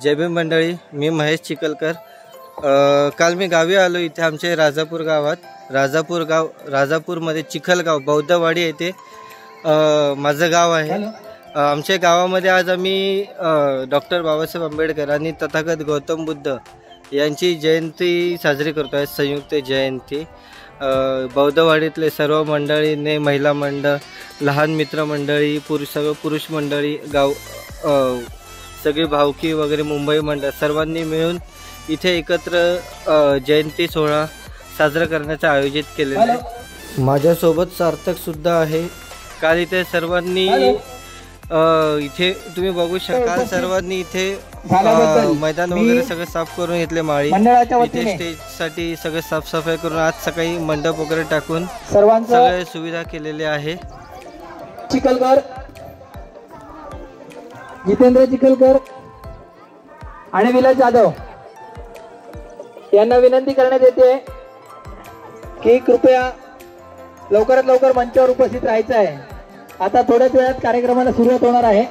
जय भीम मंडळी, मी महेश चिखलकर। काल मी गावी आलो। इथे आमचे राजापूर गावात राजापूरमध्ये चिखलगाव बौद्धवाडी येथे माझं गाव आहे। आमच्या गावामध्ये आज आम्ही डॉक्टर बाबासाहेब आंबेडकर आणि तथागत गौतम बुद्ध यांची जयंती साजरी करतो आहे, संयुक्त जयंती। बौद्धवाडीतले सर्व मंडळीने, महिला मंडळ, लहान मित्र मंडळी, पुरुष मंडळी, गाव सगळी भावकी वगैरे, मुंबई मंडळ सर्वांनी मिळून इथे एकत्र जयंती सोहळा साजरा करण्याचा आयोजित केलेला आहे। माझ्यासोबत सार्थक सुद्धा आहे। काल इथे सर्वांनी इथे तुम्ही बघू शकाल, सर्वांनी इथे मैदान वगैरे सगळं साफ करून घेतले। माळी इथे स्टेजसाठी सगळं साफसफाई करून आज सकाळी मंडप वगैरे टाकून सगळे सुविधा केलेले आहे। चिखलकर, जितेंद्र चिखलकर आणि विलास जाधव यांना विनंती करण्यात येते की कृपया लवकरात लवकर मंचावर उपस्थित राहायचं आहे। आता थोड्याच वेळात कार्यक्रमाला सुरुवात होणार आहे।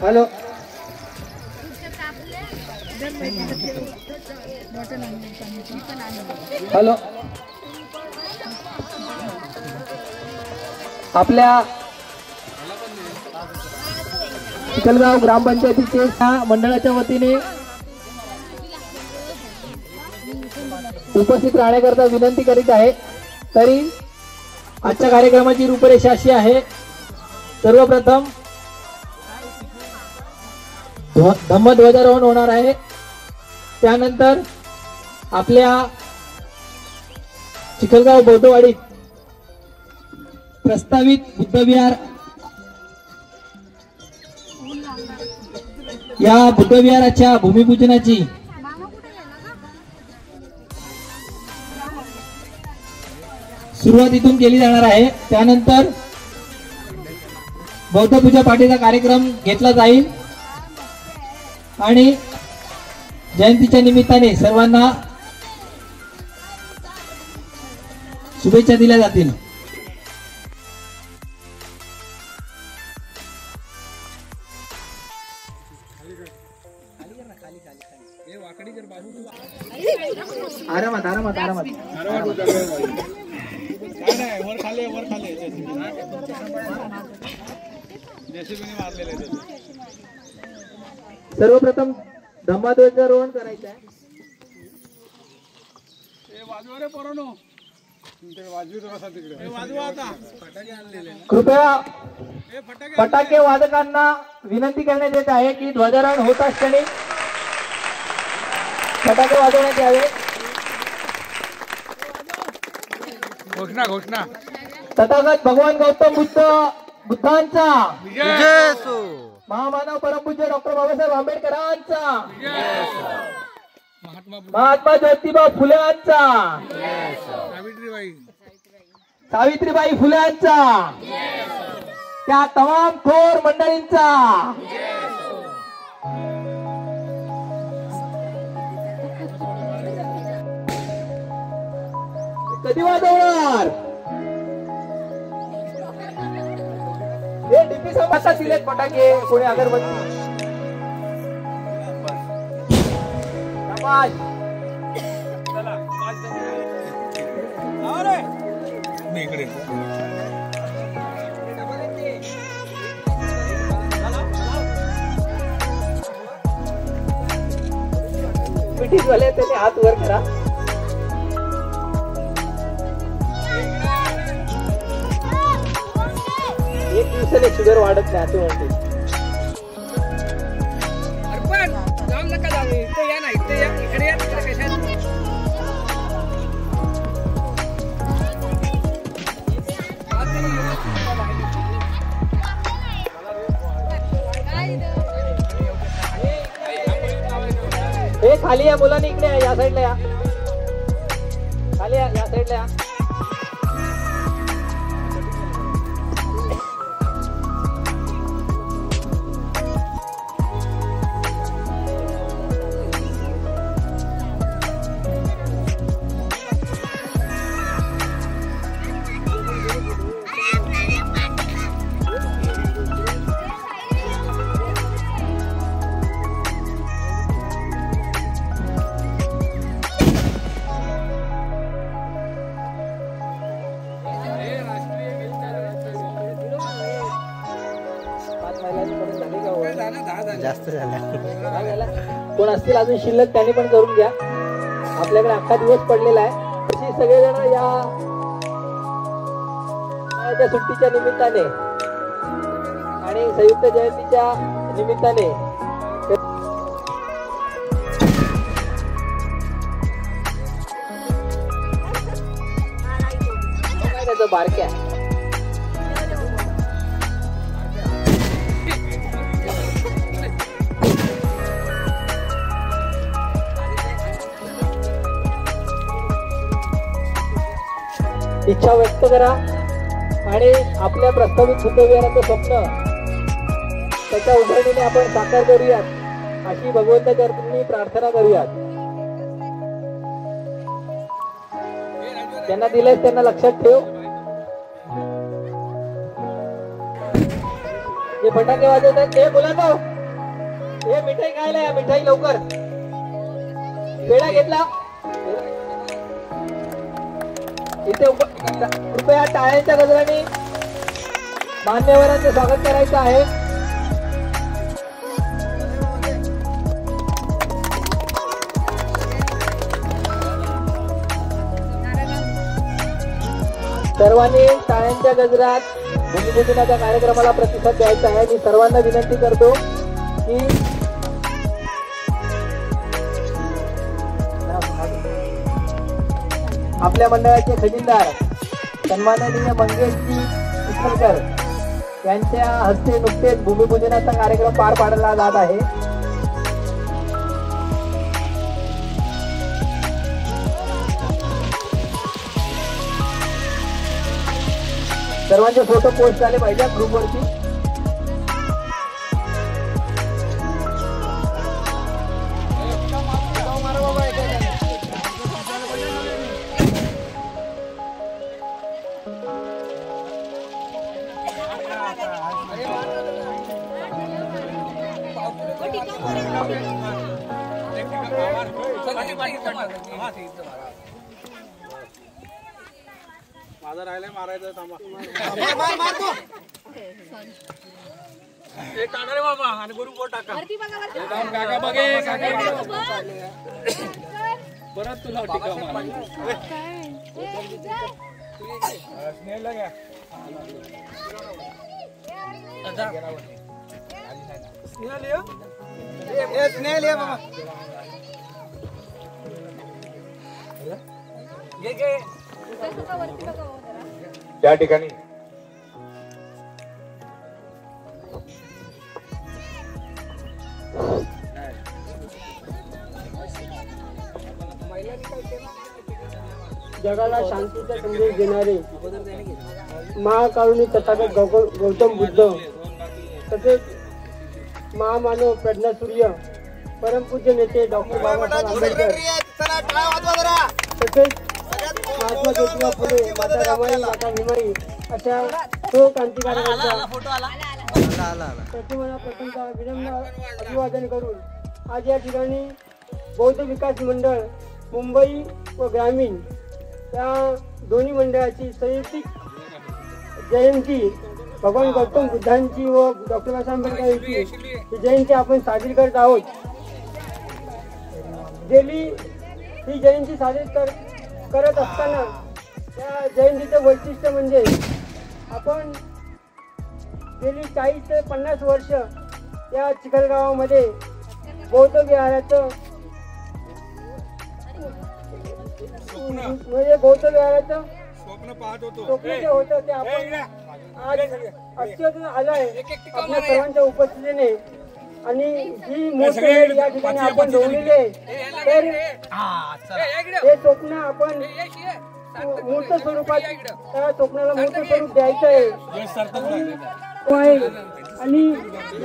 हॅलो, हॅलो, आपल्या चिखलगाव ग्रामपंचायतीच्या मंडळाच्या वतीने उपस्थित राहण्याकरता विनंती करीत आहे। तरी आजच्या कार्यक्रमाची रूपरेषा अशी आहे। सर्वप्रथम धम्मध्वजारोहण होणार आहे। त्यानंतर आपल्या चिखलगाव बौद्धवाडीत प्रस्तावित बुद्धविहार, या बुद्धविहाराच्या भूमिपूजनाची सुरुवात इथून केली जाणार आहे। त्यानंतर बौद्ध पूजा पाठीचा कार्यक्रम घेतला जाईल आणि जयंतीच्या निमित्ताने सर्वांना शुभेच्छा दिल्या जातील। आरामात आरामात आरामात सर्वप्रथम धम्मध्वजारोहण करायचं आहे। कृपया फटाके वादकांना विनंती करण्यात येत आहे की ध्वजारोहण होत असताना फटाके वाजवण्यात यावे। घोषणा तथागत भगवान गौतम बुद्धांचा जय असो। महामानव परमपूज्य डॉक्टर बाबासाहेब आंबेडकरांचा, महात्मा ज्योतिबा फुलेंचा, सावित्रीबाई फुलेंचा, त्या तमाम थोर मंडळींचा कधी वाजवणार? हे डीपी समाजात दिलेत फटाके, कोणी अगरबत्ती। मिठीत वाले त्याने हात वर करा। एक दिवसाने शुगर वाढत नाही असं म्हणते। हे खाली या मुलांनी, इकडे या साईडला या, खाली या साईडला या। जास्त झाला. कोण असतील अजून शिल्लक त्यांनी पण करून घ्या. आपल्याकडे अख्खा दिवस पडलेला आहे. अशी सगळेजण या सुट्टीच्या निमित्ताने आणि संयुक्त जयंतीच्या निमित्ताने बारक्या इच्छा व्यक्त करा आणि आपल्या प्रस्तावित बुद्धविहाराचं स्वप्न त्याच्या उजळणीने आपण साकार करूयात अशी भगवंताच्या चरणी प्रार्थना करूयात. त्यांना दिलंय त्यांना लक्षात ठेव. जे फटाके वाजवत आहेत ते मुलांनो, हे मिठाई खायला या. मिठाई लवकर. पेढा घेतला इथे. कृपया टाळ्यांच्या गजराने मान्यवरांचं स्वागत करायचं आहे. सर्वांनी टाळ्यांच्या गजरात भूमिपूजनाच्या कार्यक्रमाला प्रतिसाद द्यायचा आहे. मी सर्वांना विनंती करतो की आपल्या मंडळाचे खजिनदार सन्माननीय मंगेशजी चिखलकर यांच्या हस्ते नुकतेच भूमिपूजनाचा कार्यक्रम पार पाडला जात आहे. सर्वांचे फोटो पोस्ट झाले पाहिजे ग्रुपवरती. माझा राहिलाय मारायचं. थांबा एक टाका रे बाबा आणि गुरु बोट टाका. काका बघे परत तुला टिका स्नेहला घ्या. स्नेह लिया बाबा. त्या ठिकाणी जगाला शांतीचा संदेश देणारे महाकारुणी तथागत गौतम बुद्ध, तसेच महामानव प्रज्ञासूर्य परमपूज्य नेते डॉक्टर बाबासाहेब आंबेडकर, तसेच महात्मा ज्योतिबा फुले, माता रमाई, माता भीमाई अशा तो क्रांतिकारकांचा प्रतिमाला प्रथमतः विनम्र अभिवादन करून आज या ठिकाणी बौद्ध विकास मंडळ मुंबई व ग्रामीण या दोन्ही मंडळाची संयुक्त जयंती भगवान गौतम बुद्धांची व डॉक्टर बाबासाहेब आंबेडकर यांची ही जयंती आपण साजरी करत आहोत. गेली ही जयंती साजरी करत असताना या जयंतीचं वैशिष्ट्य म्हणजे आपण गेली 40 ते 50 वर्ष या चिखलगावामध्ये बौद्ध विहाराचं म्हणजे बौद्ध विहाराचं स्वप्न जे होतं ते आपण आज अस्तित्वात आलंय आपल्या सर्वांच्या उपस्थितीने. आणि ही मूर्ती या ठिकाणी आपण ठेवलेली आहे. तर हे स्वप्न आपण मूर्त स्वरूपात त्या स्वप्नाला मूर्त स्वरूप द्यायचं आहे आणि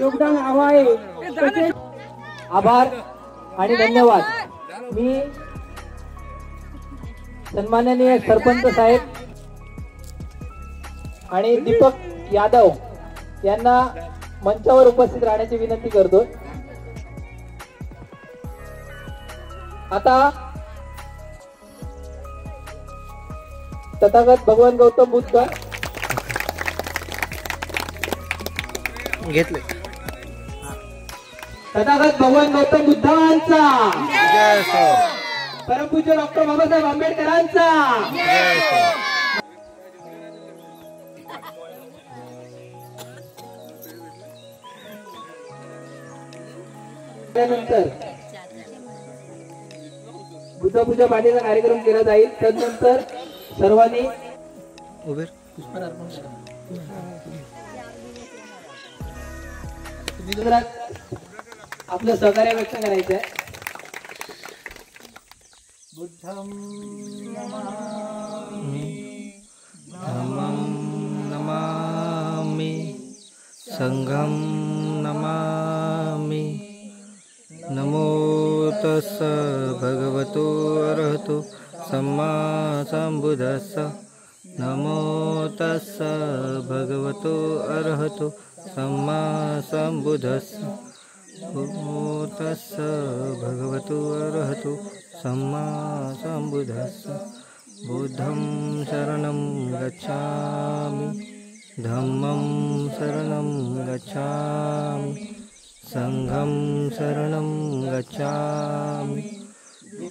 योगदान हवं आहे. आभार आणि धन्यवाद. मी सन्माननीय सरपंच साहेब आणि दीपक यादव यांना मंचावर उपस्थित राहण्याची विनंती करतो. आता तथागत भगवान गौतम बुद्ध घेतले. तथागत भगवान गौतम बुद्धांचा, जय असो, परमपूज्य डॉक्टर बाबासाहेब आंबेडकरांचा, जय असो. त्यानंतर बुद्धपूजा पाठीचा कार्यक्रम केला जाईल. त्यानंतर सर्वांनी उभे पुष्पहार अर्पण करा. तुम्ही जरा आपलं सहकार्य व्यक्त करायचं आहे. बुद्धं नमामि, धम्मं नमामि, संघं नमामि. नमो तस्स भगवतो अरहतो सम्मा संबुद्धस्स. नमो तस्स भगवतो अरहतो सम्मा संबुद्धस्स. नमो तस्स भगवतो अरहतो सम्मा संबुद्धस्स. बुद्धं शरणं गच्छामि, धम्मं शरणं गच्छामि, संघं शरणं गच्छामि.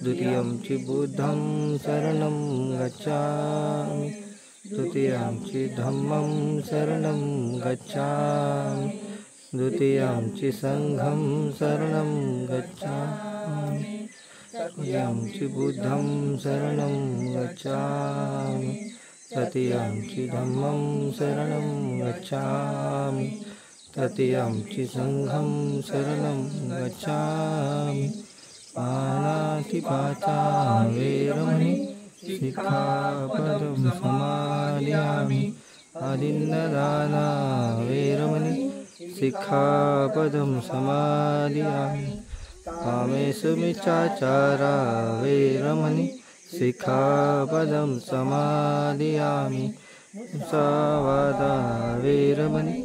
द्वितीयं च बुद्धं शरणं गच्छामि, तृतीयं च धम्मं शरणं गच्छामि, द्वितीयं च संघं शरणं गच्छामि, तृतीयं च बुद्धं शरणं गच्छामि, तृतीयं च धम्मं शरणं गच्छामि, तृतीयं च संघं शरणं गच्छामि. पानातिपाता वेरमणि सिक्खापदं समादयामि. आदिन्नदाना वेरमणि सिक्खापदं समादयामि. कामेषु मिच्छाचारा वेरमणि सिक्खापदं समादयामि. मुसावादा वेरमणि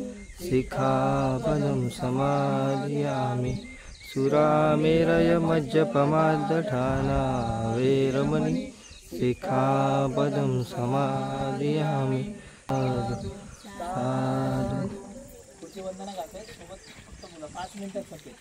सिक्खापदं समादयामि. सुरामेरय मज्जपमादठाना वेरमणि सिक्खापदं समादयामि. साधु साधु. वंदना गाते सोबत फक्त बोला 5 मिनिटात सके.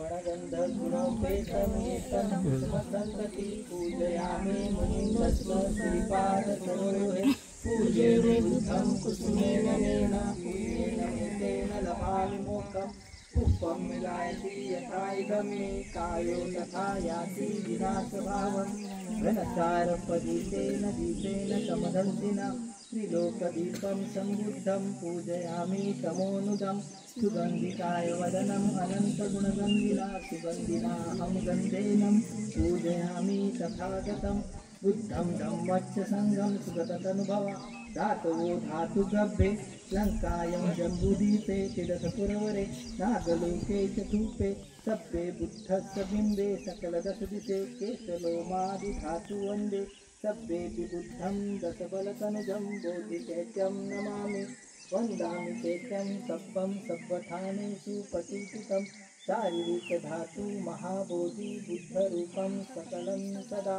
वरगंध गुणोपेतमेतं सुमसंतति पूजयामि मुनिन्दस्व श्रीपाद सरोहे. पूजे बुद्धं कुसुमेन नेन पुण्येन मुक्तेन लभामि मोक्षम्. पुष्पं मिलायति यथा इदमे कायो तथा याति विनाशभावम्. घनसारपदीतेन दीपेन समदंसिना त्रिलोकदीपं सम्बुद्धं पूजयामि तमोनुदं. सुगन्धिकाय वदनम् अनन्तगुणगन्धिना सुगन्धिनाहं गन्धेनं पूजयामि तथागतं. बुद्धं धम्मच्च संघं सुगततनुभवा धातवो धातुगर्भे. लङ्कायं जम्बूदीपे तिरसपुरवरे नागलोके च धूपे. सभ्ये बुद्धस्य बिम्बे सकलदशदिशे केशलोमादिधातु वन्दे. सभ्येऽपि बुद्धं दशबलतनुजं बोधिचैत्यं नमामि. वन्दामि चैत्यं सब्बं सब्बठानेषु प्रकीर्तितं. शारीरिकधातु महाबोधि बुद्धरूपं सकलं सदा.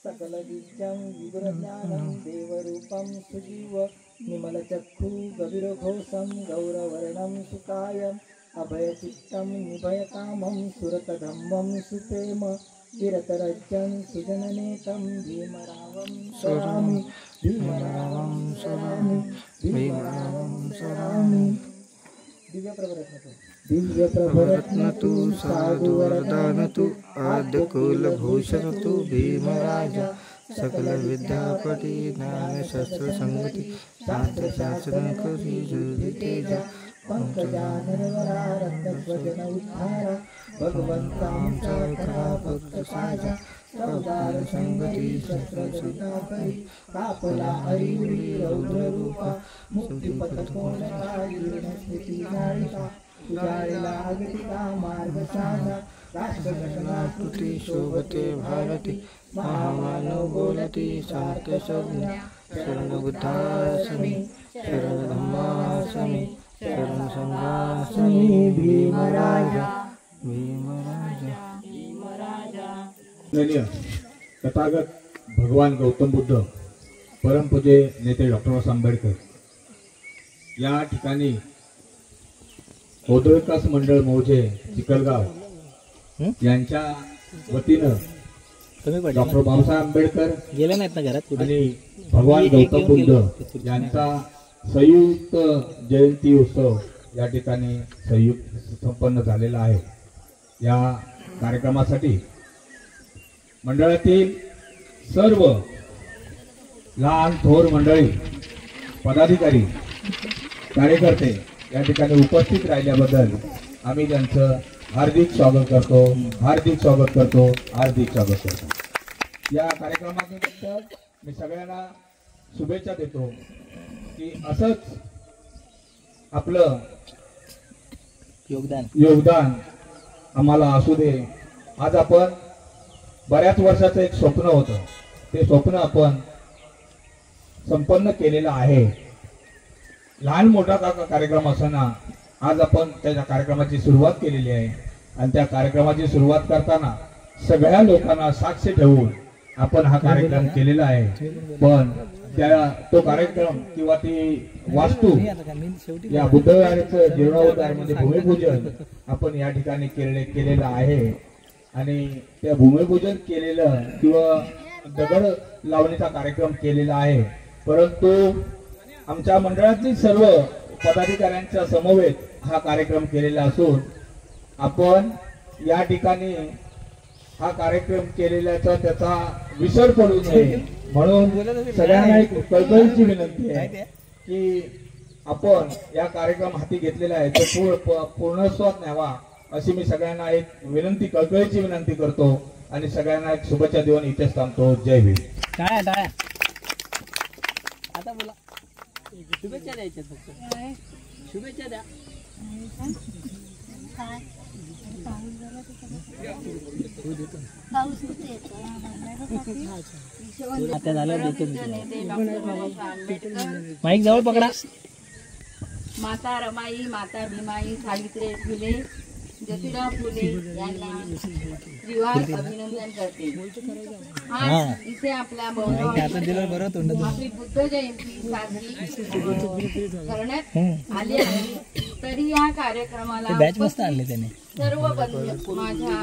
सकलविद्यं विगुरज्ञानं देवरूपं सुजीव. निमलचक्षु गभीरघोषं गौरवर्णं सुकायम्. अभयचित्तं निभयकामं सुरतधम्मं सुप्रेम. विरतरज्जं सुजननेतं भीमरावं स्मरामि. भीमरावं स्मरामि. भीमरावं स्मरामि. दिव्यप्रभरत्नतु साधुवरदानतु आद्यकुलभूषणतु भीमराजा. सकलविद्यापति ज्ञानशस्त्रसंगति शास्त्रशास्त्रकरी तेज. पंकजानरवरारत्नध्वजन उद्धार भगवन्तां सकला भक्तसाजा. अवतार संगति शस्त्रसुधाकरी कापला हरिहुरी रौद्ररूपा. मुक्तिपथकोणकारीण स्मृतिनायिका उजारिला अगतिका मार्गसाधा. राष्ट्रघटनाकृति शोभते भारती महामानव बोलती सार्थसंज्ञा. शरणबुद्धासमी शरणधम्मासमी शरणसंघासमी. भीमराजा भीमराजा भीमराजा. तथागत भगवान गौतम बुद्ध, परमपूज्य नेते डॉक्टर बाबासाहेब आंबेडकर या ठिकाणी बौद्धविकास मंडळ मौजे चिखलगाव यांच्या वतीनं डॉक्टर बाबासाहेब आंबेडकर गेले नाहीत ना घरात आणि भगवान गौतम बुद्ध यांचा संयुक्त जयंती उत्सव या ठिकाणी संपन्न झालेला आहे। या कार्यक्रमासाठी मंडळातील सर्व लहान थोर मंडळी, पदाधिकारी, कार्यकर्ते या ठिकाणी उपस्थित राहिल्याबद्दल आम्ही त्यांचं हार्दिक स्वागत करतो। या कार्यक्रमानिमित्त मी सगळ्यांना शुभेच्छा देतो की असंच आपलं योगदान आम्हाला असू दे। आज आपण बऱ्याच वर्षाचं एक स्वप्न होतं, ते स्वप्न आपण संपन्न केलेलं आहे। लहान मोठा कार्यक्रम असताना आज आपण त्या कार्यक्रमाची सुरुवात केलेली आहे आणि त्या कार्यक्रमाची सुरुवात करताना सगळ्या लोकांना साक्ष ठेवून आपण हा कार्यक्रम केलेला आहे। पण तो कार्यक्रम किंवा ती वास्तू या बुद्धविहाराचं जीर्णोद्धारमध्ये भूमिपूजन आपण या ठिकाणी केलेलं आहे आणि त्या भूमिपूजन केलेलं किंवा दगड लावणीचा कार्यक्रम केलेला आहे। परंतु आमच्या मंडळातील सर्व पदाधिकाऱ्यांच्या समवेत हा कार्यक्रम केलेला असून आपण या ठिकाणी हा कार्यक्रम केलेल्याचा त्याचा विसर पडू नये म्हणून सगळ्यांना एक कळकळीची विनंती आहे की आपण या कार्यक्रम हाती घेतलेला आहे तो पूर्णत्वास न्यावा अशी मी सगळ्यांना एक कळकळीची विनंती करतो आणि सगळ्यांना एक शुभेच्छा देऊन इथेच थांबतो। जय भीम। टाळ्या आता बोला, शुभेच्छा द्यायच्या फक्त, शुभेच्छा द्या। आता झालं माईक जवळ पकडा। माता रमाई, माता भीमाई, सावित्री फुले, ज्योतिराव फुले यांना श्रीवार अभिनंदन करते। आज इथे आपल्या आपली बुद्ध जयंती साजरी करण्यात आली आहे। तरी या कार्यक्रमाला सर्व माझ्या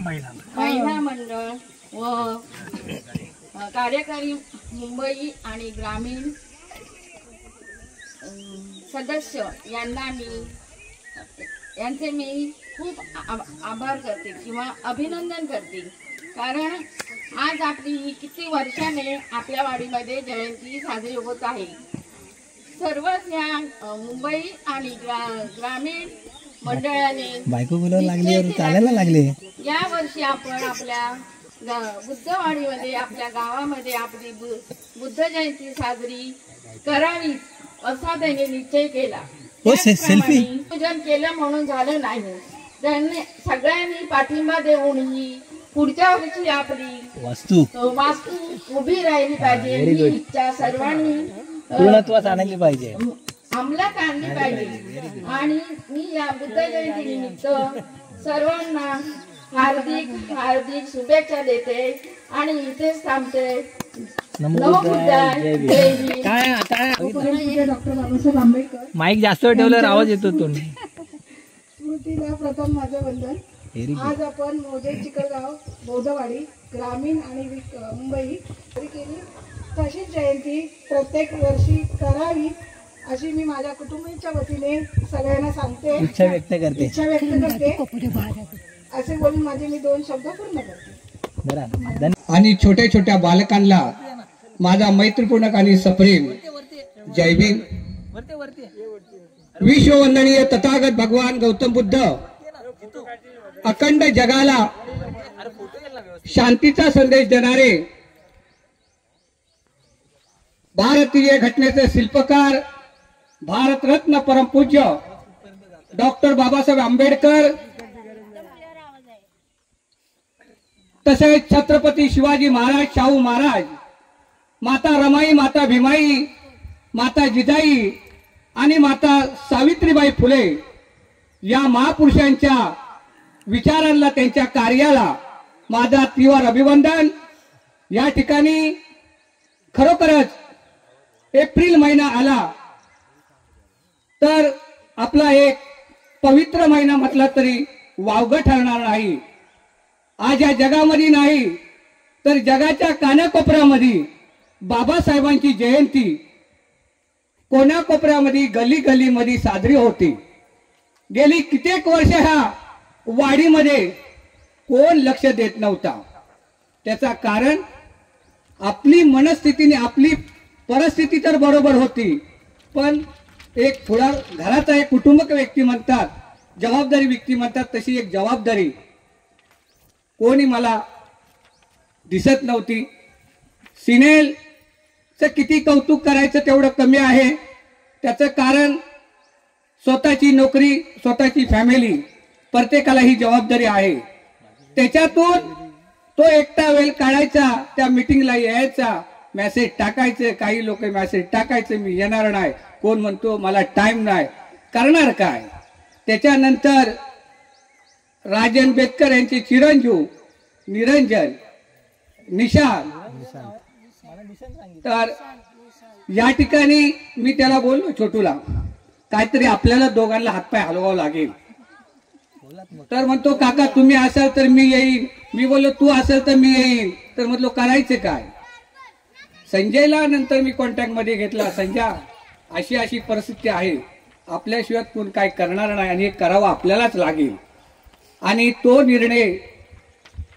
महिला मंडळ व कार्यकारी मुंबई आणि ग्रामीण सदस्य यांचे मी खूप आभार करते किंवा अभिनंदन करते, कारण आज आपली किती वर्षाने आपल्या वाडीमध्ये जयंती साजरी होत आहे। सर्वच या मुंबई आणि ग्रामीण मंडळाने चालायला लागले। या वर्षी आपण आपल्या बुद्धवाडीमध्ये आपल्या गावामध्ये आपली बुद्ध जयंती साजरी करावी असा त्यांनी निश्चय केला। पूजन केलं म्हणून झालं नाही, त्यांनी सगळ्यांनी पाठिंबा देऊन ही पुढच्या वर्षी आपली वास्तू उभी राहिली पाहिजे ही इच्छा सर्वांनी पूर्णत्वास आणली पाहिजे, अंमलात आणली पाहिजे। आणि मी या बुद्ध जयंती निमित्त सर्वांना हार्दिक शुभेच्छा देते आणि इथेच थांबते। डॉक्टर बाबासाहेब आंबेडकर माईक जास्त वेळ ठेवल्यावर आवाज येतो तो स्मृतीला प्रथम माझं वंदन। आज आपण मौजे चिखलगाव बौद्धवाडी ग्रामीण आणि मुंबई केली, तशीच जयंती प्रत्येक वर्षी करावी अशी मी माझ्या कुटुंबाच्या वतीने सगळ्यांना सांगते, इच्छा व्यक्त करते असे बोलून माझे मी 2 शब्द पूर्ण करते। आणि छोट्या छोट्या बालकांना माझा मैत्रीपूर्ण आणि सप्रेम जय भीम। विश्ववंदनीय तथागत भगवान गौतम बुद्ध अखंड जगाला शांतीचा संदेश देणारे भारतीय घटनेचे शिल्पकार भारतरत्न परमपूज्य डॉक्टर बाबासाहेब आंबेडकर तसेच छत्रपती शिवाजी महाराज, शाहू महाराज, माता रमाई, माता भीमाई, माता जिजाई आणि माता सावित्रीबाई फुले या महापुरुषांच्या विचारांना, त्यांच्या कार्याला माझा तीव्र अभिवंदन। या ठिकाणी खरोखरच एप्रिल महिना आला तर आपला एक पवित्र महिना म्हटला तरी वावगं ठरणार नाही. आज या जगामध्ये नाही तर जगाच्या कानाकोपऱ्यामध्ये बाबासाहेबांची जयंती कोणाकोपऱ्यामध्ये गली गलीमध्ये साजरी होती. गेली कित्येक वर्ष ह्या वाडीमध्ये कोण लक्ष देत नव्हता. त्याचा कारण आपली मनस्थितीने आपली परिस्थिती तर बरोबर होती, पण एक थोडा घराचा एक कुटुंबक व्यक्ती म्हणतात, जबाबदारी व्यक्ती म्हणतात, तशी एक जबाबदारी कोणी मला दिसत नव्हती. सिनेलचं किती कौतुक करायचं तेवढं कमी आहे. त्याचं कारण स्वतःची नोकरी, स्वतःची फॅमिली, प्रत्येकाला ही जबाबदारी आहे. त्याच्यातून तो एकटा वेळ काढायचा, त्या मीटिंगला यायचा, मेसेज टाकायचं. काही लोक मेसेज टाकायचं मी येणार नाही, कोण म्हणतो मला टाइम नाही, करणार काय. त्याच्यानंतर राजन बेदकर यांचे चिरंजीव निरंजन निशान, तर या ठिकाणी मी त्याला बोललो, छोटूला काहीतरी आपल्याला दोघांना हातपाय हलवावं लागेल. तर म्हणतो काका तुम्ही असाल तर मी येईन. मी बोललो तू असेल तर मी येईन. तर म्हटलो करायचं काय. संजयला नंतर मी कॉन्टॅक्ट मध्ये घेतला. संजय अशी अशी परिस्थिती आहे, आपल्याशिवाय कोण काय करणार नाही आणि हे करावं आपल्यालाच लागेल. आणि तो निर्णय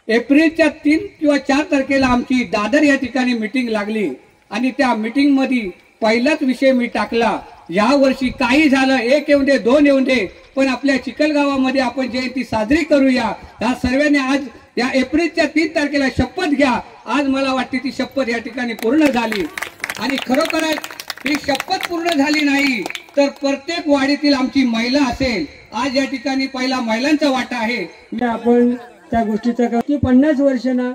एप्रिलच्या 3 किंवा 4 तारखेला आमची दादर या ठिकाणी मीटिंग लागली आणि त्या मीटिंग मध्ये पहिलाच विषय मी टाकला, या वर्षी काही झालं, 1 येऊन दे 2 येऊन दे, पण आपल्या चिखलगावामध्ये आपण जयंती साजरी करूया. या सर्वांनी आज या एप्रिलच्या 3 तारखेला शपथ घ्या. आज मला वाटते ती शपथ या ठिकाणी पूर्ण झाली आणि खरोखरच ही शपथ पूर्ण झाली नाही तर प्रत्येक वाडीतील आमची महिला असेल. आज या ठिकाणी पहिला महिलांचा वाटा आहे. आपण त्या गोष्टीचा 50 वर्षांना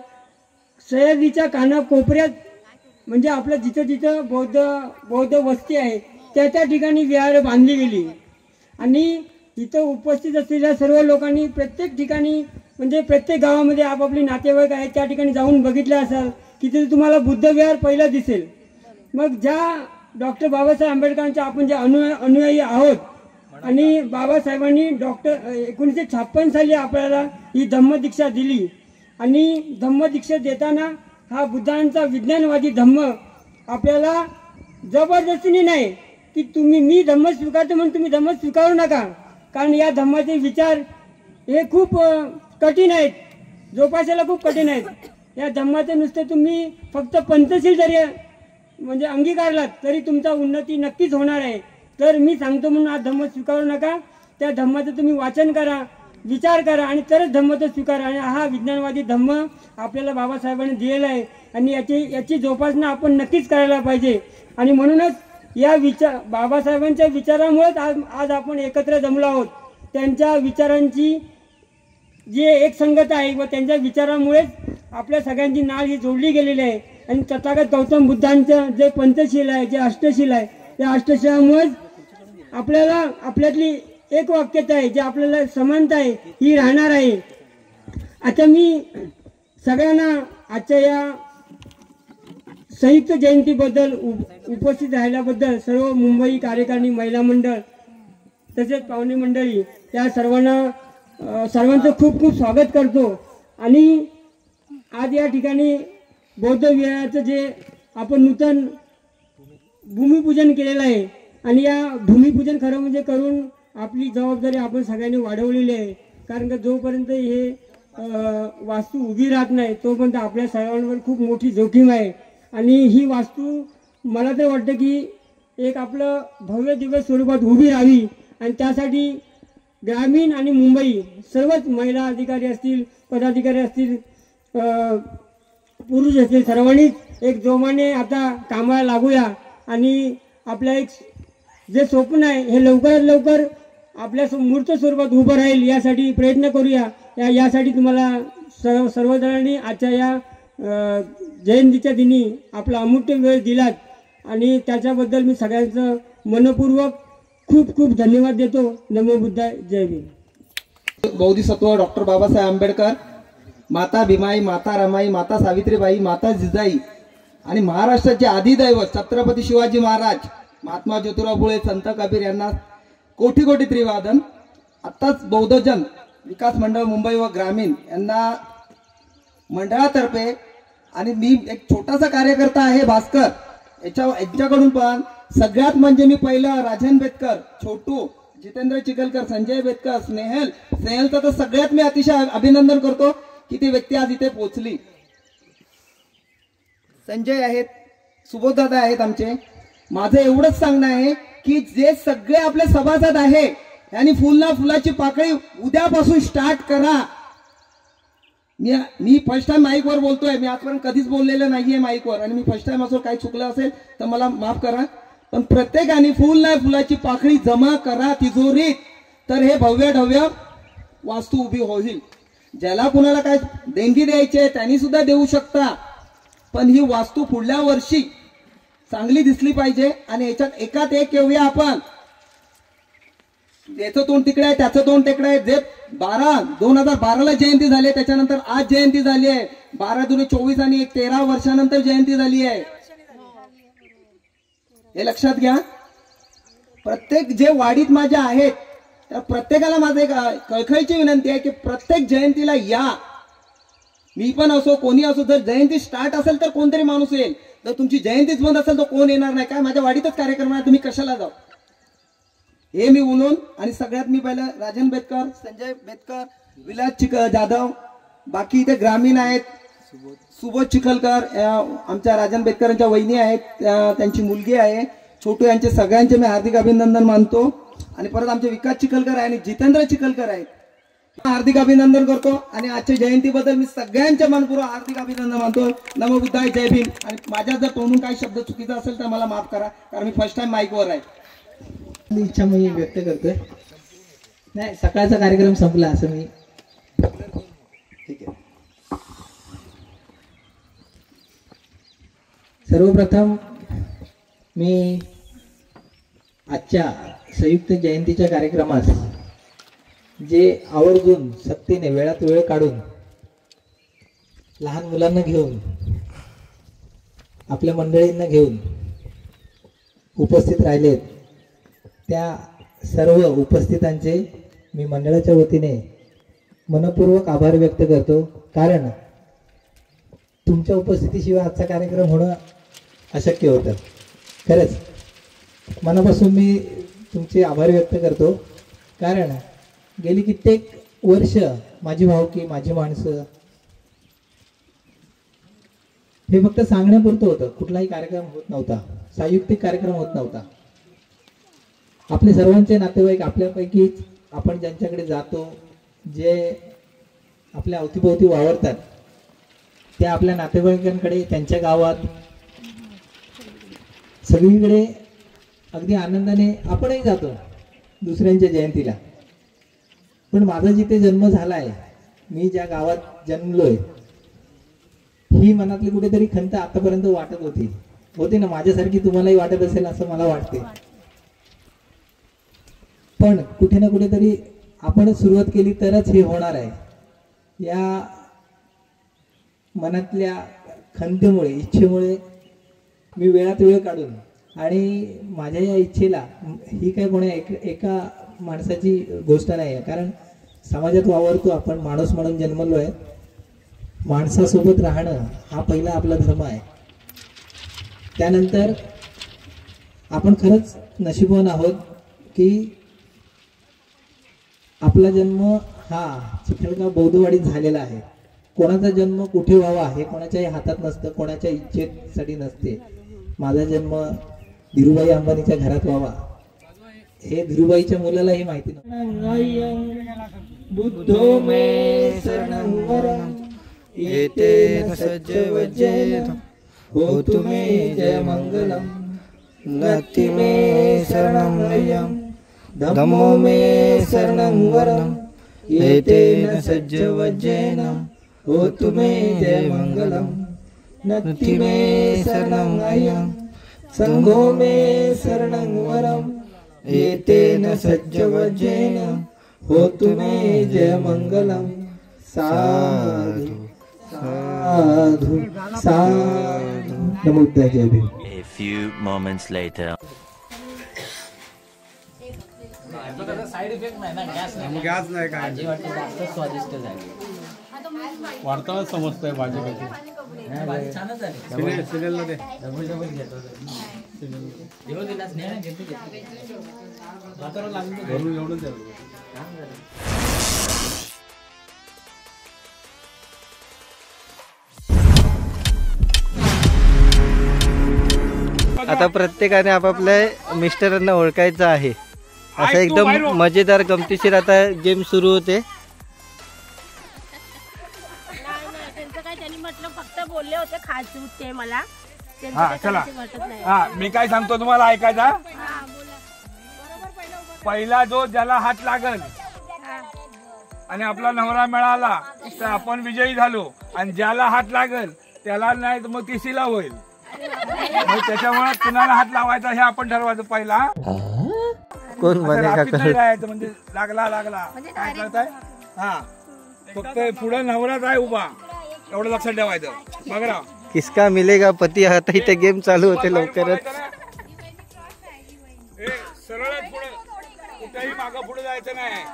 सह्याद्रीच्या कानाकोपऱ्यात म्हणजे आपलं जिथं जिथं बौद्ध वस्ती आहे त्या ठिकाणी विहार बांधली गेली आणि इथं उपस्थित असलेल्या सर्व लोकांनी प्रत्येक ठिकाणी म्हणजे प्रत्येक गावामध्ये आपापली नातेवाईक आहेत त्या ठिकाणी जाऊन बघितलं असाल की तिथे तुम्हाला बुद्ध विहार पहिला दिसेल. मग ज्या डॉक्टर बाबासाहेब आंबेडकरांच्या आपण जे अनुयायी आहोत आणि बाबासाहेबांनी 1956 साली आपल्याला ही धम्मदीक्षा दिली आणि धम्मदीक्षा देताना हा बुद्धांचा विज्ञानवादी धम्म आपल्याला जबरदस्तीने नाही की मी धम्म स्वीकारतो म्हणून तुम्ही धम्म स्वीकारू नका, कारण या धम्माचे विचार हे खूप कठीण आहेत, जोपासायला खूप कठीण आहेत. या धम्माचे नुसते तुम्ही फक्त पंचशील जरी म्हणजे अंगीकारलात तरी तुमचा उन्नती नक्कीच होणार आहे. तर मी सांगतो म्हणून हा धम्म स्वीकारू नका, त्या धम्माचं तुम्ही वाचन करा, विचार करा आणि तरच धम्माचं स्वीकारा. आणि हा विज्ञानवादी धम्म आपल्याला बाबासाहेबांनी दिलेला आहे आणि याची जोपासना आपण नक्कीच करायला पाहिजे. आणि म्हणूनच या बाबासाहेबांच्या विचारामुळेच आज आपण एकत्र जमलो आहोत. त्यांच्या विचारांची जी एक संगत आहे व त्यांच्या विचारामुळेच आपल्या सगळ्यांची नाळ ही जोडली गेलेली आहे. आणि तथागत गौतम बुद्धांचं जे पंचशील आहे, जे अष्टशील आहे, त्या अष्टशिलामुळेच आपल्याला आपल्यातली एक वाक्यता आहे, जे आपल्याला समानता आहे ही राहणार आहे. आता मी सगळ्यांना आजच्या या संयुक्त जयंतीबद्दल उपस्थित राहिल्याबद्दल सर्व मुंबई कार्यकारिणी महिला मंडळ तसेच पाहुणे मंडळी या सर्वांचं खूप खूप स्वागत करतो. आणि आज या ठिकाणी बौद्ध विहाराचं जे आपण नूतन भूमिपूजन केलेलं आहे आणि या भूमिपूजन खरं म्हणजे करून आपली जबाबदारी आपण सगळ्यांनी वाढवलेली आहे. कारण का जोपर्यंत हे वास्तू उभी राहत नाही तोपर्यंत आपल्या सर्वांवर खूप मोठी जोखीम आहे. आणि ही वास्तू मला तर वाटतं की एक आपलं भव्य दिव्य स्वरूपात उभी राहावी आणि त्यासाठी ग्रामीण आणि मुंबई सर्वच महिला अधिकारी असतील, पदाधिकारी असतील, पुरुष असतील, सर्वांनीच एक जोमाने आता कामाला लागूया आणि आपलं एक जे स्वप्न आहे हे लवकरात लवकर आपल्या मूर्त स्वरूपात उभं राहील यासाठी प्रयत्न करूया. यासाठी तुम्हाला सर्वजणांनी आजच्या या जयंतीच्या दिनी आपला अमूल्य वेळ दिलात आणि त्याच्याबद्दल मी सगळ्यांचं मनपूर्वक खूप खूप धन्यवाद देतो. नमो बुद्धाय, जय भीम. बोधिसत्व डॉक्टर बाबासाहेब आंबेडकर, माता भीमाई, माता रमाई, माता सावित्रीबाई, माता जिजाई आणि महाराष्ट्राचे आदिदैवत छत्रपती शिवाजी महाराज, महात्मा ज्योतिराव फुले, संत कबीर यांना कोटी कोटी त्रिवादन. आत्ताच बौद्धजन विकास मंडळ मुंबई व ग्रामीण यांना मंडळातर्फे आणि मी एक छोटासा कार्यकर्ता आहे भास्कर यांच्याकडून पण सगळ्यात म्हणजे मी पहिलं राजन बेतकर, छोटू, जितेंद्र चिखलकर, संजय बेतकर, स्नेहलचं तर सगळ्यात मी अतिशय अभिनंदन करतो की ती व्यक्ती आज इथे पोहोचली. संजय आहेत, सुबोधदादा आहेत आमचे. माझं एवढंच सांगणं आहे की जे सगळे आपले सभासद आहे यांनी फुलाची पाकळी उद्यापासून स्टार्ट करा. मी फर्स्ट टाइम माईकवर बोलतोय, मी आजपर्यंत कधीच बोललेलं नाहीये माईकवर, आणि मी फर्स्ट टाइम असं काही चुकलं असेल तर मला माफ करा. पण प्रत्येकाने फुलाची पाकळी जमा करा तिजोरीत, तर हे भव्य वास्तू उभी होईल. ज्याला कुणाला काय देणगी द्यायची त्यांनी सुद्धा देऊ शकता, पण ही वास्तू पुढल्या वर्षी चांगली दिसली पाहिजे. आणि याच्यात एकात एक येऊया आपण. याचं तोंड तिकडे आहे, त्याचं तोंड तिकडे आहे. जे 2012ला जयंती झाली, त्याच्यानंतर आज जयंती झाली आहे. 12/2/24 आणि 13 वर्षानंतर जयंती झाली आहे. हे लक्षात घ्या. प्रत्येक जे वाडीत माझ्या आहेत त्या प्रत्येकाला माझं एक कळकळीची विनंती आहे की प्रत्येक जयंतीला या. मी पण असो, कोणी असो, जर जयंती स्टार्ट असेल तर कोणतरी माणूस येईल. जर तुमची जयंतीच बंद असेल तर कोण येणार नाही. काय माझ्या वाडीतच कार्यक्रम आहे, तुम्ही कशाला जाऊ. हे मी बोलून, आणि सगळ्यात मी पहिलं राजन बेतकर, संजय बेतकर, विलास जाधव, बाकी इथे ग्रामीण आहेत, सुबोध चिखलकर, आमच्या राजन बेतकरांच्या वहिनी आहेत, त्यांची मुलगी आहे, छोटू, यांचे सगळ्यांचे मी हार्दिक अभिनंदन मानतो. आणि परत आमचे विकास चिखलकर आहे आणि जितेंद्र चिखलकर आहेत, हार्दिक अभिनंदन करतो. आणि आजच्या जयंतीबद्दल मी सगळ्यांच्या मनपूर्वक हार्दिक अभिनंदन मानतो. नमो बुद्धाय, जय भीम. आणि माझ्या जर तोंडून काही शब्द चुकीचा असेल तर मला माफ करा, कारण मी फर्स्ट टाइम माईकवर आहे. इच्छा मी व्यक्त करतोय. नाही, सकाळचा कार्यक्रम संपला असं मी. ठीक आहे. सर्वप्रथम मी आजच्या संयुक्त जयंतीच्या कार्यक्रमास जे आवर्जून सक्तीने वेळात वेळ काढून लहान मुलांना घेऊन, आपल्या मंडळींना घेऊन उपस्थित राहिलेत त्या सर्व उपस्थितांचे मी मंडळाच्या वतीने मनपूर्वक आभार व्यक्त करतो. कारण तुमच्या उपस्थितीशिवाय आजचा कार्यक्रम होणं अशक्य होतं. खरंच मनापासून मी तुमचे आभार व्यक्त करतो. कारण गेली कित्येक वर्ष माझी भावकी, माझी माणसं हे फक्त सांगण्यापुरतं होतं. कुठलाही कार्यक्रम होत नव्हता, संयुक्तिक कार्यक्रम होत नव्हता. आपले सर्वांचे नातेवाईक, आपल्यापैकी आपण ज्यांच्याकडे जातो, जे आपल्या अवतीभोवती वावरतात, त्या आपल्या नातेवाईकांकडे, त्यांच्या गावात, सगळीकडे अगदी आनंदाने आपणही जातो दुसऱ्यांच्या जयंतीला. पण माझा जिथे जन्म झालाय, मी ज्या गावात जन्मलोय, ही मनातली कुठेतरी खंत आतापर्यंत वाटत होती ना, माझ्यासारखी तुम्हालाही वाटत असेल असं मला वाटते. पण कुठे ना कुठेतरी आपण सुरुवात केली तरच हे होणार आहे. या मनातल्या खंतेमुळे, इच्छेमुळे मी वेळात वेळ काढून, आणि माझ्या या इच्छेला, ही काय कोणी एका माणसाची गोष्ट नाही आहे. कारण समाजात वावरतो आपण, माणूस म्हणून जन्मलो आहे. माणसासोबत राहणं हा पहिला आपला धर्म आहे. त्यानंतर आपण खरंच नशीबवान आहोत की आपला जन्म हा चिखलगाव बौद्धवाडीत झालेला आहे. कोणाचा जन्म कुठे व्हावा हे कोणाच्याही हातात नसतं, कोणाच्या इच्छेसाठी नसते. माझा जन्म धीरूभाई अंबानीच्या घरात व्हावा हे धीरूभाईच्या मुलालाही माहिती नव्हतं. बुद्धो मे शरणं वरं येतेन सज्जवज्जेन होतु मे जय मंगलम. नत्ति मे शरणं वयं धम्मो मे शरणं वरं येतेन सज्जवज्जेन होतु मे जय मंगलम. नत्ति मे शरणं वयं संघो मे शरणं वरं येतेन सज्जवज्जेन होतु मे जय मंगलम. साधु साधु साधु. नमो बुद्धाय, जय Bhim. A few moments later. Side effect नाही ना, गॅस नाही. गॅस नाही काय भाजी वाटते जास्त स्वादिष्ट झाली. वाढताना समजतंय भाजी कशी. भाजी छानच झाली. सिरियलला दे. डबल घेतो. जेवण दिलास नाही ना, घेतो भातावर लागून एवढं द्या. आता प्रत्येकाने आपापल्या मिस्टरांना ओळखायचं आहे. असं एकदम मजेदार गमतीशीर आता गेम सुरू होते. त्यांचं काय त्यांनी म्हटलं फक्त बोलले होते खायचं ते मला. हा चला हा मी काय सांगतो तुम्हाला ऐकायचा. पहिला जो ज्याला हात लागल आणि आपला नवरा मिळाला तर आपण विजयी झालो, आणि ज्याला हात लागल त्याला नाही तर मग तिसरीला होईल. त्याच्यामुळे कुणाला हात लावायचा हे आपण ठरवायचं पहिला. कोण जायचं म्हणजे लागला काय करताय. हा फक्त पुढे नवराच आहे उभा, एवढं लक्षात ठेवायचं. बघ राव किसका मिलेगा पती. आता इथे गेम चालू होते लवकरच. सरळच पुढे, कुठेही मागं पुढे जायचं नाही.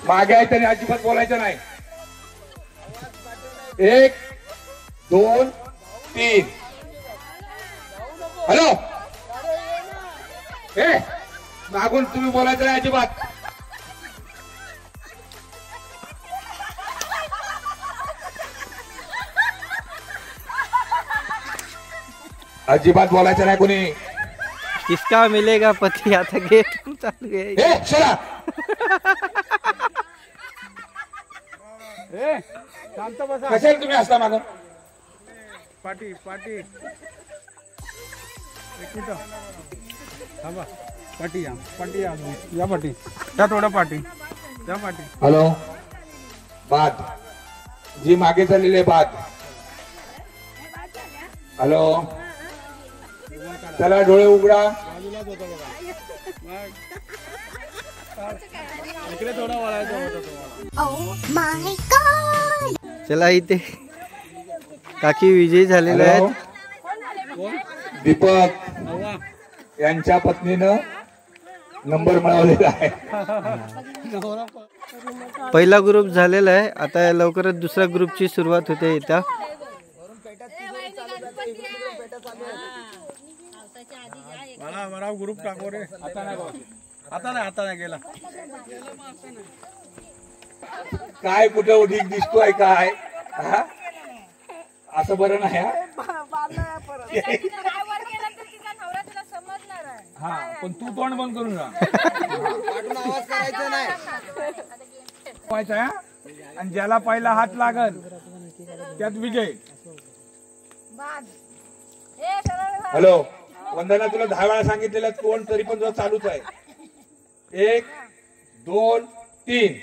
मागे आहे त्याने अजिबात बोलायचं नाही. 1 2 3 हॅलो. मागून तुम्ही बोलायचं नाही अजिबात. अजिबात बोलायचं नाही कोणी. किसका मिलेगा पती. आता गेम चालू आहे. शांत बसा. कशाला तुम्ही असता मागं. पाटी एक मिनिट थांबा. पाटी या पाटी त्या थोडं पाटी त्या पाटी. हॅलो. बाद जी मागे चाललेले बाद. हॅलो. चला डोळे उघडा. इकडे थोडा वळायचा होता तुम्हाला. चला इथे काकी विजयी झालेले आहेत. दीपक यांच्या पत्नीनं नंबर मिळवलेला आहे. पहिला ग्रुप झालेला आहे. आता लवकरच दुसऱ्या ग्रुपची सुरुवात होते. इथं मला ग्रुप टाकव रे. आता नाही गेला. काय कुठं ढीक दिसतोय काय. असं बरं नाही. हा पण तू तोंड बंद करून जा. आवाज करायचा नाही. आणि ज्याला पहिला हात लागल त्यात विजय. हॅलो. वंदना तुला 10 वेळा सांगितलेलं तोंड तरी पण तुला चालूच आहे. 1 2 3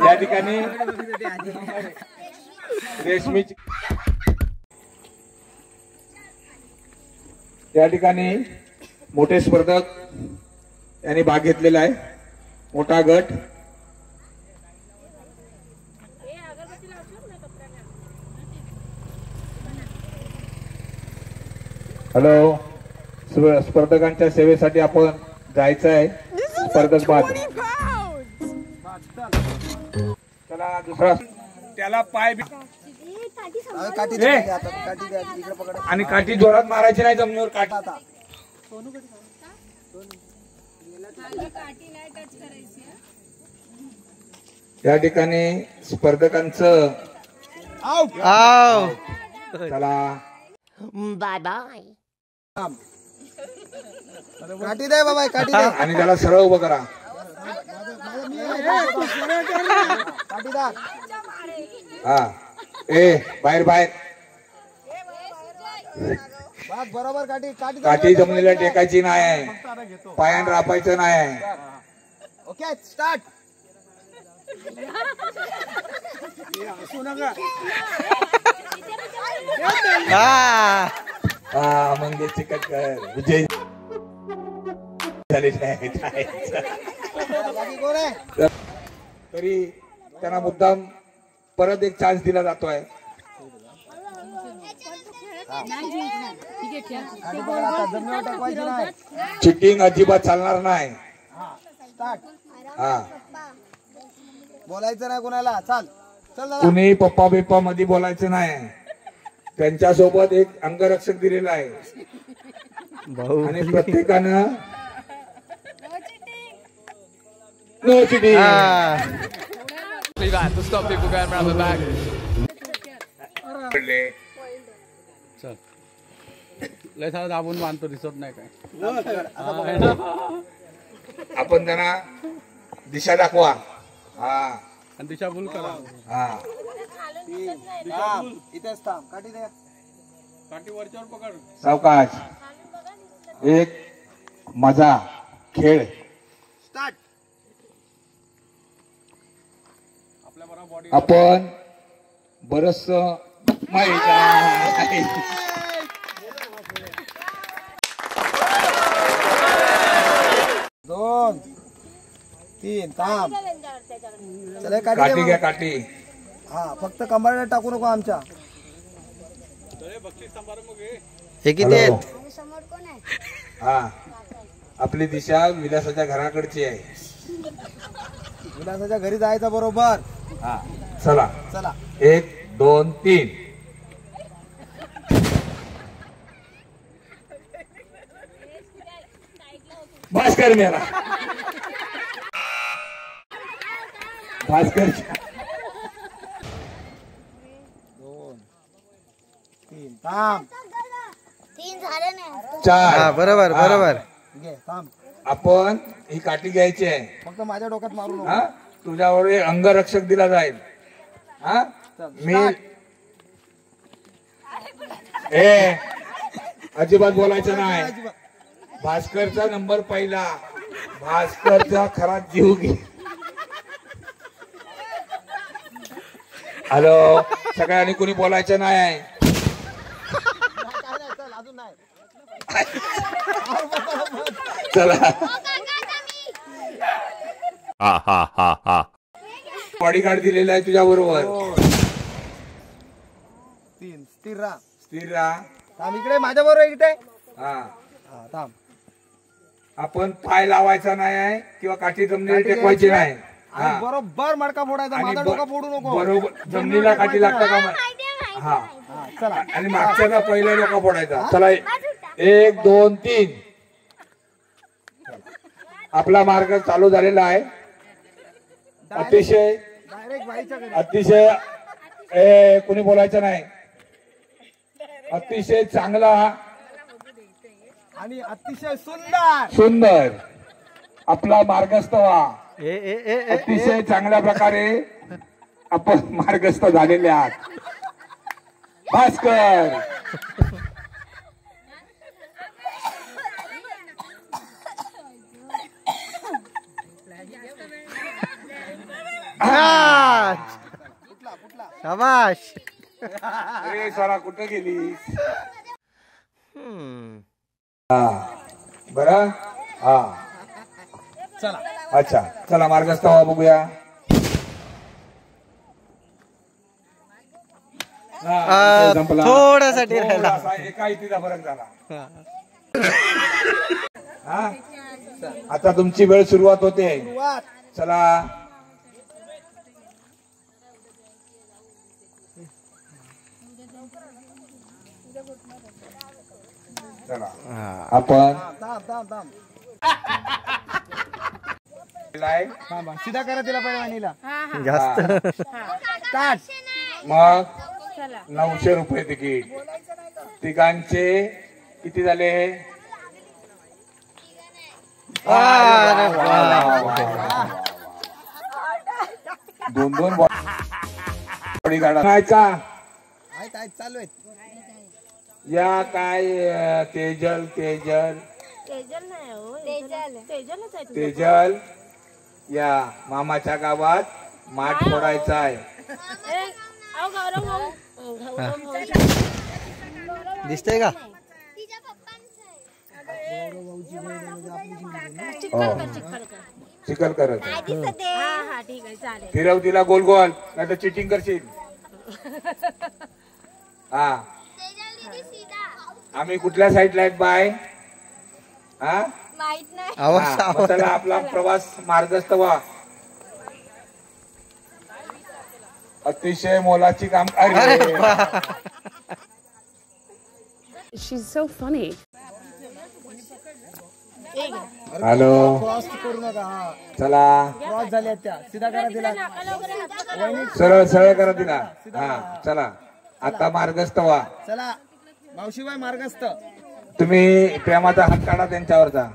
या ठिकाणी रेशमीची या ठिकाणी मोठे स्पर्धक यांनी भाग घेतलेला आहे. मोठा गट. हॅलो. स्पर्धकांच्या सेवेसाठी आपण जायचं आहे. स्पर्धक बाद. चला दुसरा. त्याला पाय आणि काठी जोरात मारायची नाही. जमिनीवर काठी. या ठिकाणी स्पर्धकांचं चला बाय बाय. काठी दे बाबा काठी दे. आणि त्याला सरळ उभं करा. हा. बाहेर बरोबर काठी काठी जमिनीला टेकायची नाही, पायान रापायचं नाही. Okay start. मंगेश चिकटकर विजय झालेले आहेत. तरी त्यांना मुद्दाम परत एक चान्स दिला जातोय. चिटिंग अजिबात चालणार नाही. हा बोलायचं नाही कोणाला. चाल चल. कुणी पप्पा बिप्पा मध्ये बोलायचं नाही. त्यांच्यासोबत एक अंगरक्षक दिलेला आहे आणि प्रत्येकानं नो चिटिंग. लय सारा दाबून मानतो, दिसत नाही काय. आपण त्यांना दिशा दाखवा. हा आणि दिशा भूल करा. हा इथेच थांब. काठी दे. काठी वरच्यावर पकड. सावकाश. एक मजा खेळ स्टार्ट. आपण बरस माहिती 2 3 थांब. चला काठी घ्या काठी. हा फक्त कंबाळ्यात टाकू नको आमच्या. हे किती आहेत? हा आपली दिशा विलासाच्या घराकडची आहे. विलासाच्या घरी जायचं बरोबर. हा चला चला. 1 2 3. भास्कर मेला. भास्कर 2 3 थांब. 3 झाले नाही. 4. बरोबर बरोबर. घे थांब. आपण ही काठी घ्यायची आहे. फक्त माझ्या डोक्यात मारू नको. हा तुझ्यावर एक अंगरक्षक दिला जाईल. हा मी अजिबात बोलायचं नाही. भास्करचा नंबर पहिला. भास्करचा खरा जीव घे. हॅलो सगळ्यांनी कोणी बोलायचं नाही. चला बॉडीगार्ड दिलेला आहे तुझ्या बरोबर. 3 स्थिर राहा. स्थिर राहा. थांब इकडे माझ्या बरोबर इकडे. हा थांब. आपण पाय लावायचा नाही आहे किंवा काठी जमिनीला टेकवायची नाही. आणि बरोबर मडका फोडायचा. माझा डोका फोडू नको. बरोबर जमिनीला काठी लागता का. हा चला. आणि मागच्याचा पहिला डोका फोडायचा. चला 1 2 3. आपला मार्ग चालू झालेला आहे. अतिशय डायरेक्ट बाईच्या घरी. अतिशय कोणी बोलायचं नाही. अतिशय चांगला आणि अतिशय सुंदर सुंदर आपला मार्गस्थ व्हा. अतिशय चांगल्या प्रकारे आपण मार्गस्थ झालेले आहात. भास्कर शाबाश. अरे सारा कुठं गेली. बरं हा चला. अच्छा चला मार्गस्थ व्हा बघूया. थोडासाठी राहिला. एका इतीचा फरक झाला. हा आता तुमची वेळ सुरुवात होते. चला चला आपण सीधा करा तिला पहिल्या वाणीला. जास्त स्टार्ट. मग 900 रुपये तिकीट. तिघांचे किती झाले. 2 बॉडीगार्ड आणायचा. चालू आहेत. या काय तेजल तेजल तेजल नाही हो तेजलच आहे तुझं. तेजल या मामाच्या गावात माठ फोडायचा आहे. ए, अहो, गौरव भाऊ. गौरव भाऊ. दिसतंय का? चिखल कर, चिखल कर. चिखल करत हा हा ठीक आहे चालेल. फिरव तिला गोल गोल नाही तर चिटिंग करशील. हा आम्ही कुठल्या साईडला आहेत बाय? हा माहित नाही. हा, मग चला आपला प्रवास मार्गस्थ व्हा. अतिशय मोलाची काम. अरे She's so funny. हॅलो करू नका. हा चला क्रॉस झाल्या त्या सीधा करा तिला. सरळ सरळ करा तिला. हा चला आता मार्गस्थ व्हा. चला मावशीबाई मार्गस्थ. तुम्ही प्रेमाचा हात काढा त्यांच्यावरचा.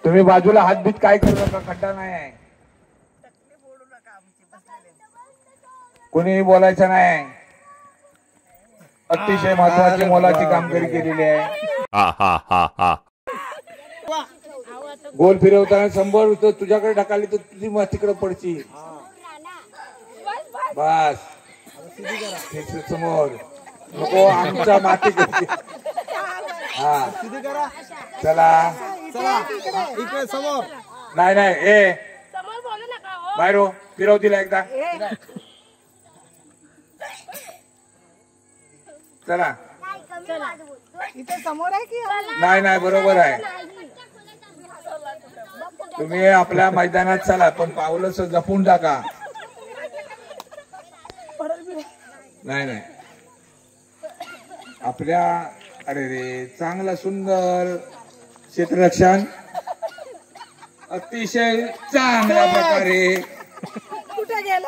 तुम्ही बाजूला हात बीत काय करू नका. खड्डा नाही आहे. कोणी बोलायचं नाही. अतिशय महत्वाची मोलाची कामगिरी केलेली आहे. गोल फिरवताना 100 तुझ्याकडे ढकाली तर तुझी तिकडे पडची. बस समोर नको आमच्या माती. हा चला इकडे समोर. नाही नाही ए समोर बोलू नका हो. बाहेर हो. फिरव तिला एकदा. चला इथे समोर आहे की नाही नाही बरोबर आहे. तुम्ही आपल्या मैदानात चला पण पावलं जपून टाका. नाही नाही आपल्या अरे रे चांगला सुंदर क्षेत्ररक्षण अतिशय चांगल्या प्रकारे. कुठे गेला?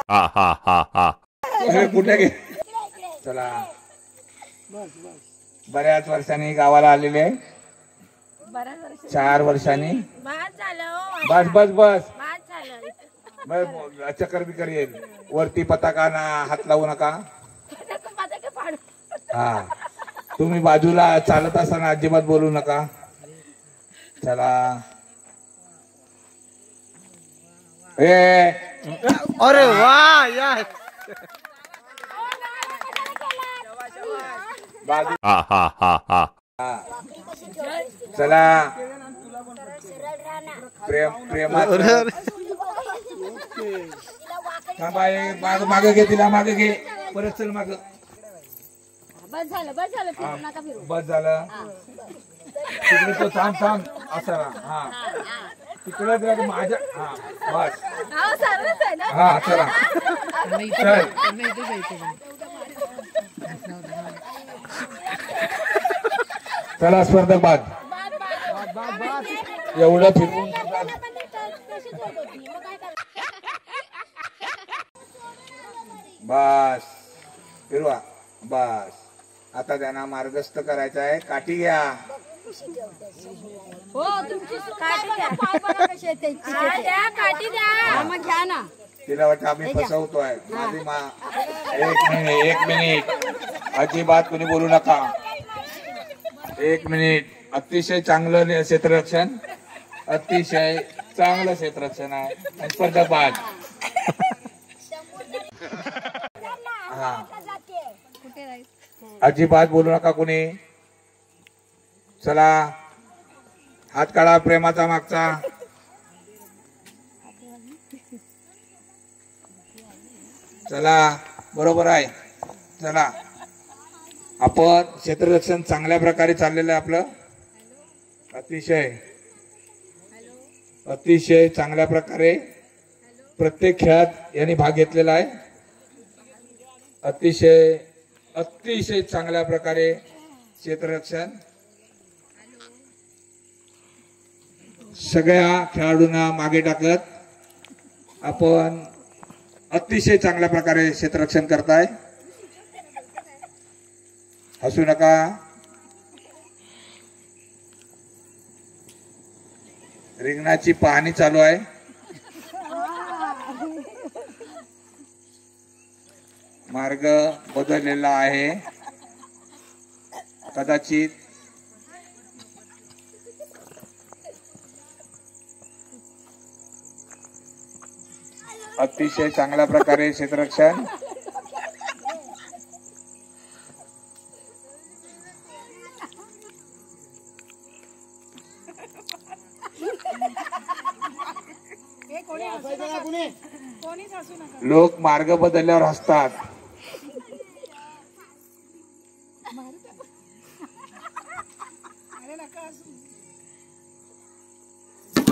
अरे कुठे गे. चला बऱ्याच वर्षांनी गावाला आलेले. 4 वर्षांनी. बाद झालं हो. बस बस बस बाद झालं. चक्कर बिकर येईल. वरती पताकाना हात लावू नका. हा तुम्ही बाजूला चालत असताना अजिबात बोलू नका. चला ए अरे वा या बाजू. चला प्रेमाचं मागे घे तिला. मागे घे. परत चल माग. बस झालं फिरू नका फिरू. बस झालं. तिकडे तो थांब थांब असा. हा तिकडे माझ्या. हा बस. हा चला चल. चला स्पर्धक बाद. एवढं फिरवून बस फिरवा. बस आता त्यांना मार्गस्थ करायचं आहे. काठी घ्या. हो तुमची काठी द्या. पाय बघा कसे आहेत त्यांचे. हा, द्या काठी द्या. मग घ्या ना. तिला वाटतं आम्ही फसवतोय. माझी मा. एक मिनिट अजिबात कोणी बोलू नका. 1 मिनिट. अतिशय चांगलं क्षेत्ररक्षण. अतिशय चांगलं क्षेत्ररक्षण आहे. स्पर्धक बाद. हा अजिबात बोलू नका कोणी. चला हात काढा प्रेमाचा मागचा. चला बरोबर आहे. चला आपण क्षेत्ररक्षण चांगल्या प्रकारे चाललेलं आहे आपलं. अतिशय चांगल्या प्रकारे प्रत्येक खेळात यांनी भाग घेतलेला आहे. अतिशय चांगल्या प्रकारे क्षेत्ररक्षण सगळ्या खेळाडूंना मागे टाकत आपण अतिशय चांगल्या प्रकारे क्षेत्ररक्षण करताय. हसू नका. रिंगणाची पाहणी चालू आहे. मार्ग बदललेला आहे. कदाचित अतिशय चांगल्या प्रकारे क्षेत्ररक्षण. लोक मार्ग बदलल्यावर हसतात.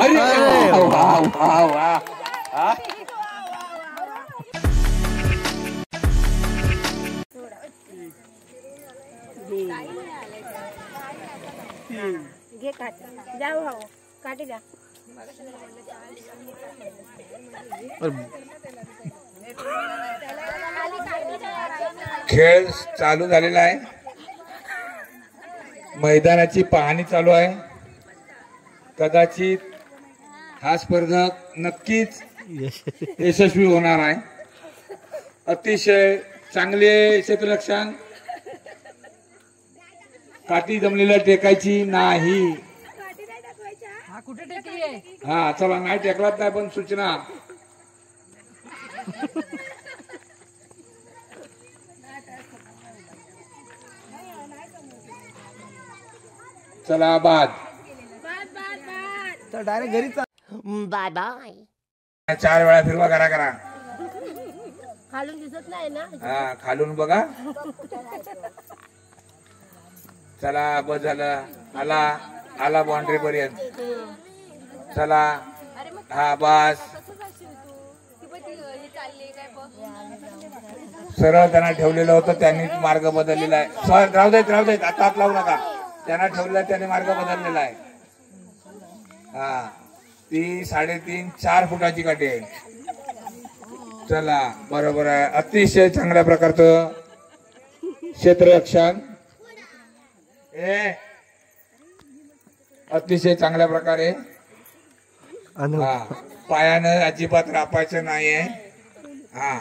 अरे वा वा वा. घे काट जाऊ हो काटे जा. खेळ चालू झालेला आहे. मैदानाची पाहणी चालू आहे. कदाचित हा स्पर्धक नक्कीच यशस्वी होणार आहे. अतिशय चांगले क्षेत्ररक्षण. काठी जमलेल्या टेकायची नाही. हा चला नाही टेकलाच नाही पण सूचना. चला बाद. तर डायरेक्ट घरी बाय बाय. 4 वेळा फिरवा करा. खालून दिसत नाही ना. हा खालून बघा. चला बस झालं. आला बाउंड्री पर्यंत. चला हा बस. सरळ त्यांना ठेवलेलं होतं त्यांनी मार्ग बदललेला आहे. राहू देत आता हात लावू नका. त्यांना ठेवलेला त्यांनी मार्ग बदललेला आहे. हा ती 3.5-4 फुटाची काठी आहे. चला बरोबर आहे. अतिशय चांगल्या प्रकारचं क्षेत्ररक्षण. अतिशय चांगल्या प्रकारे. हा पायानं अजिबात रापायचं नाहीये. हा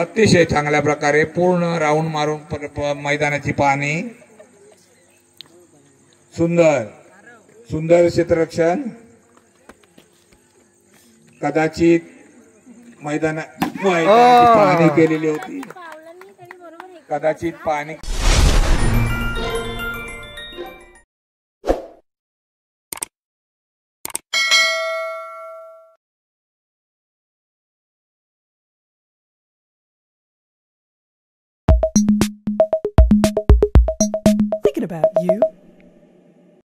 अतिशय चांगल्या प्रकारे पूर्ण राऊंड मारून मैदानाची पाहणी. सुंदर क्षेत्ररक्षण. कदाचित मैदानाची पाहणी केलेली होती. कदाचित पाहणी Thinking about you.